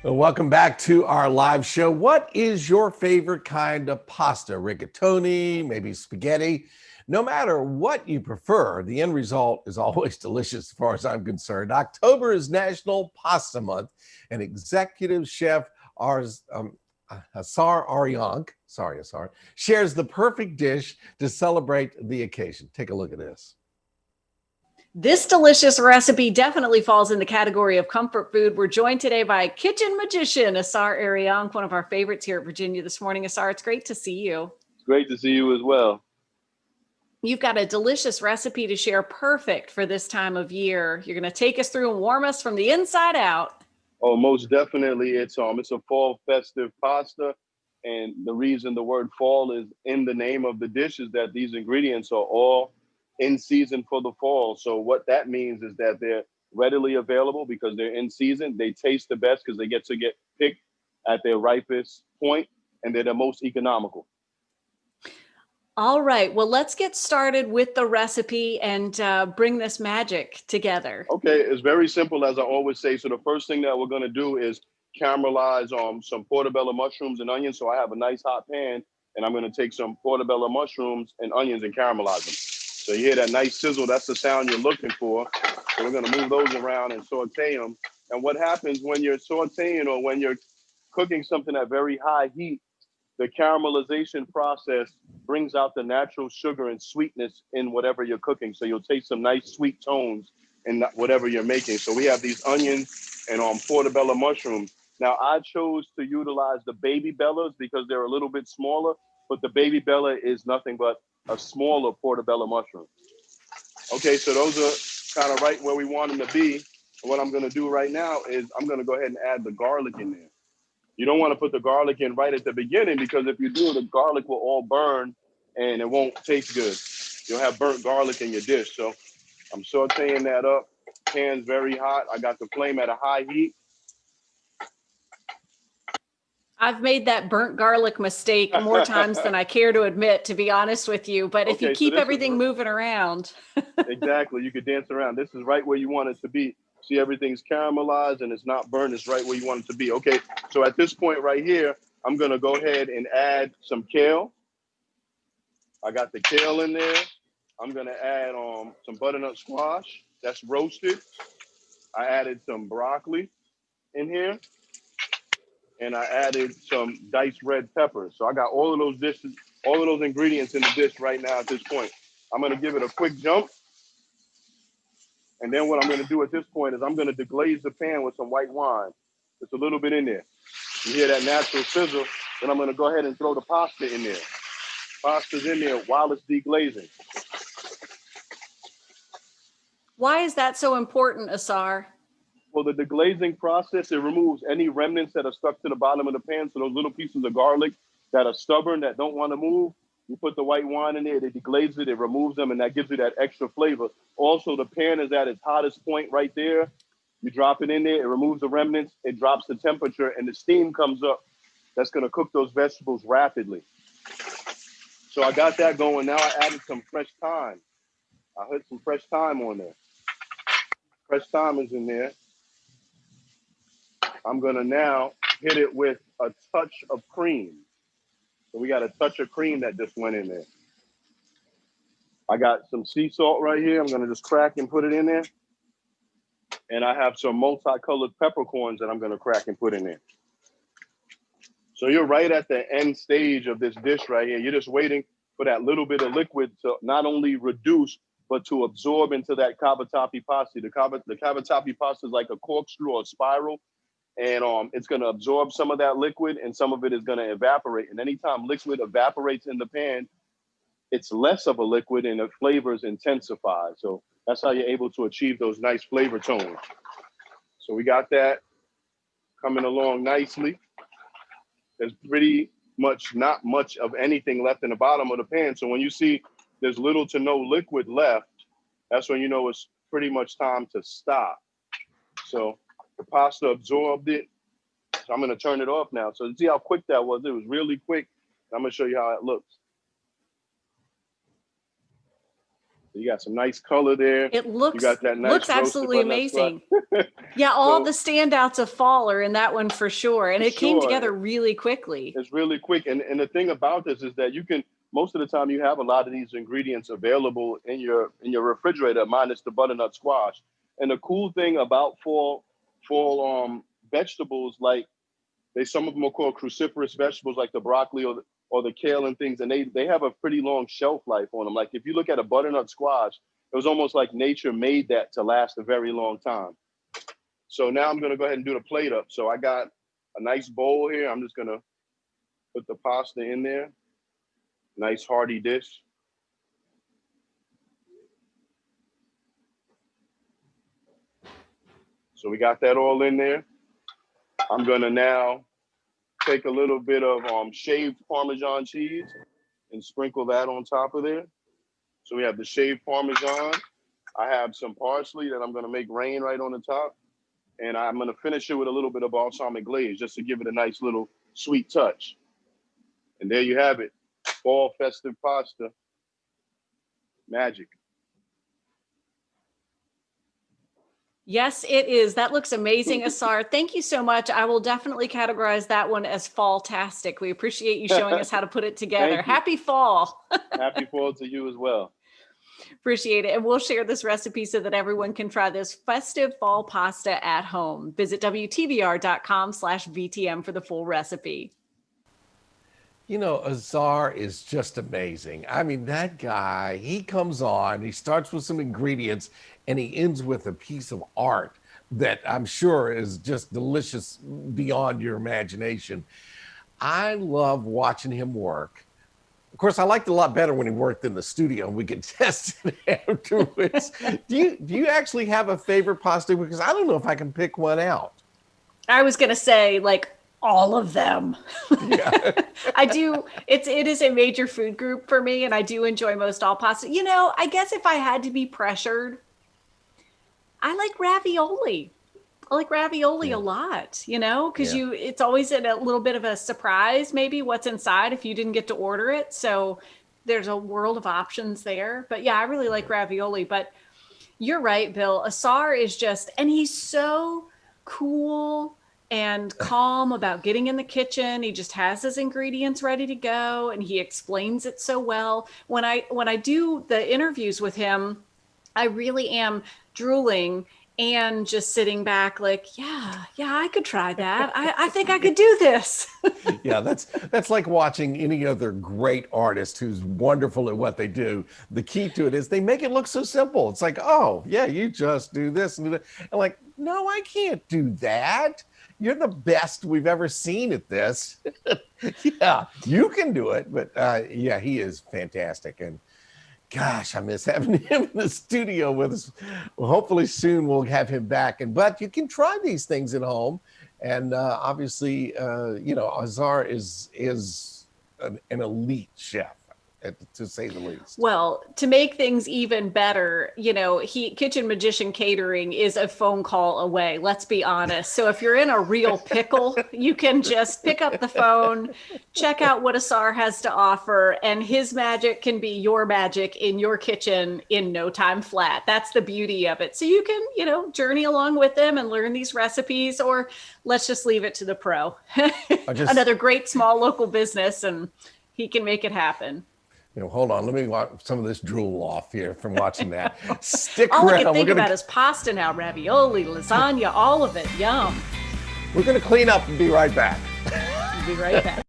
Well, welcome back to our live show. What is your favorite kind of pasta? Rigatoni, maybe spaghetti? No matter what you prefer, the end result is always delicious as far as I'm concerned. October is National Pasta Month, and executive chef Ausar AriAnkh, shares the perfect dish to celebrate the occasion. Take a look at this. This delicious recipe definitely falls in the category of comfort food. We're joined today by kitchen magician Ausar AriAnkh, one of our favorites here at Virginia this morning. Ausar, it's great to see you. It's great to see you as well. You've got a delicious recipe to share, perfect for this time of year. You're going to take us through and warm us from the inside out. Oh, most definitely. It's a fall festive pasta. And the reason the word fall is in the name of the dish is that these ingredients are all in season for the fall. So what that means is that they're readily available because they're in season. They taste the best because they get picked at their ripest point, and they're the most economical. All right, well, let's get started with the recipe and bring this magic together. Okay, it's very simple, as I always say. So the first thing that we're going to do is caramelize some portobello mushrooms and onions. So I have a nice hot pan, and I'm going to take some portobello mushrooms and onions and caramelize them. So you hear that nice sizzle, that's the sound you're looking for. So we're gonna move those around and saute them. And what happens when you're sauteing or when you're cooking something at very high heat, the caramelization process brings out the natural sugar and sweetness in whatever you're cooking. So you'll taste some nice sweet tones in whatever you're making. So we have these onions and portobello mushrooms. Now I chose to utilize the baby bellas because they're a little bit smaller, but the baby bella is nothing but a smaller portobello mushroom. Okay, so those are kind of right where we want them to be. And what I'm gonna do right now is I'm gonna go ahead and add the garlic in there. You don't want to put the garlic in right at the beginning because if you do, the garlic will all burn and it won't taste good. You'll have burnt garlic in your dish. So I'm sauteing that up. Pan's very hot. I got the flame at a high heat. I've made that burnt garlic mistake more times than I care to admit, to be honest with you. But if you keep everything moving around. Exactly. You could dance around. This is right where you want it to be. See, everything's caramelized and it's not burned. It's right where you want it to be. Okay. So at this point right here, I'm going to go ahead and add some kale. I got the kale in there. I'm going to add some butternut squash that's roasted. I added some broccoli in here. And I added some diced red peppers. So I got all of those ingredients in the dish right now at this point. I'm gonna give it a quick jump. And then what I'm gonna do at this point is I'm gonna deglaze the pan with some white wine. Just a little bit in there. You hear that natural sizzle, then I'm gonna go ahead and throw the pasta in there. Pasta's in there while it's deglazing. Why is that so important, Ausar? Well, the deglazing process, it removes any remnants that are stuck to the bottom of the pan. So those little pieces of garlic that are stubborn, that don't want to move, you put the white wine in there, they deglaze it, it removes them, and that gives you that extra flavor. Also, the pan is at its hottest point right there. You drop it in there, it removes the remnants, it drops the temperature, and the steam comes up. That's going to cook those vegetables rapidly. So I got that going. Now I added some fresh thyme. I put some fresh thyme on there. Fresh thyme is in there. I'm gonna now hit it with a touch of cream. So we got a touch of cream that just went in there. I got some sea salt right here. I'm gonna just crack and put it in there. And I have some multicolored peppercorns that I'm gonna crack and put in there. So you're right at the end stage of this dish right here. You're just waiting for that little bit of liquid to not only reduce, but to absorb into that cavatappi pasta. The cavatappi pasta is like a corkscrew or a spiral. And it's going to absorb some of that liquid and some of it is going to evaporate. And anytime liquid evaporates in the pan, it's less of a liquid and the flavors intensify. So that's how you're able to achieve those nice flavor tones. So we got that coming along nicely. There's pretty much not much of anything left in the bottom of the pan. So when you see there's little to no liquid left, that's when you know it's pretty much time to stop. So the pasta absorbed it. So I'm going to turn it off now. So see how quick that was. It was really quick. I'm going to show you how it looks. You got some nice color there. It looks you got that nice looks absolutely amazing. Yeah, all the standouts of fall are in that one for sure. And it came together really quickly. It's really quick. And the thing about this is that you can, most of the time you have a lot of these ingredients available in your refrigerator, minus the butternut squash. And the cool thing about fall vegetables, like some of them are called cruciferous vegetables, like the broccoli or the kale and things, and they have a pretty long shelf life on them. Like if you look at a butternut squash, it was almost like nature made that to last a very long time. So now I'm gonna go ahead and do the plate up. So I got a nice bowl here. I'm just gonna put the pasta in there. Nice hearty dish. So we got that all in there. I'm gonna now take a little bit of shaved Parmesan cheese and sprinkle that on top of there. So we have the shaved Parmesan. I have some parsley that I'm gonna make rain right on the top. And I'm gonna finish it with a little bit of balsamic glaze just to give it a nice little sweet touch. And there you have it, fall festive pasta, magic. Yes, it is. That looks amazing, Ausar. Thank you so much. I will definitely categorize that one as fall-tastic. We appreciate you showing us how to put it together. Happy fall. Happy fall to you as well. Appreciate it. And we'll share this recipe so that everyone can try this festive fall pasta at home. Visit WTVR.com/VTM for the full recipe. You know, Ausar is just amazing. I mean, that guy, he comes on, he starts with some ingredients, and he ends with a piece of art that I'm sure is just delicious beyond your imagination. I love watching him work. Of course, I liked it a lot better when he worked in the studio and we could test it afterwards. Do you actually have a favorite pasta? Because I don't know if I can pick one out. I was going to say, like, all of them. Yeah. I do. It is a major food group for me, and I do enjoy most all pasta. You know, I guess if I had to be pressured, I like ravioli. I like ravioli a lot, you know, because it's always a little bit of a surprise, maybe what's inside if you didn't get to order it. So there's a world of options there. But yeah, I really like ravioli. But you're right, Bill. Ausar is just, and he's so cool and calm about getting in the kitchen. He just has his ingredients ready to go, and he explains it so well. When I do the interviews with him, I really am drooling and just sitting back like, yeah, I could try that. I think I could do this. Yeah, that's like watching any other great artist who's wonderful at what they do. The key to it is they make it look so simple. It's like, oh, yeah, you just do this and do that. And like, no, I can't do that. You're the best we've ever seen at this. Yeah, you can do it. But yeah, he is fantastic. And gosh, I miss having him in the studio with us. Well, hopefully soon we'll have him back. But you can try these things at home. And obviously, you know, Ausar is an elite chef, to say the least. Well, to make things even better, you know, Kitchen Magician Catering is a phone call away. Let's be honest. So if you're in a real pickle, you can just pick up the phone, check out what Ausar has to offer, and his magic can be your magic in your kitchen in no time flat. That's the beauty of it. So you can, you know, journey along with them and learn these recipes, or let's just leave it to the pro. Another great small local business, and he can make it happen. You know, hold on, let me wipe some of this drool off here from watching that. Stick all around. I can think about is pasta now, ravioli, lasagna, all of it. Yum. We're going to clean up and be right back. We'll be right back.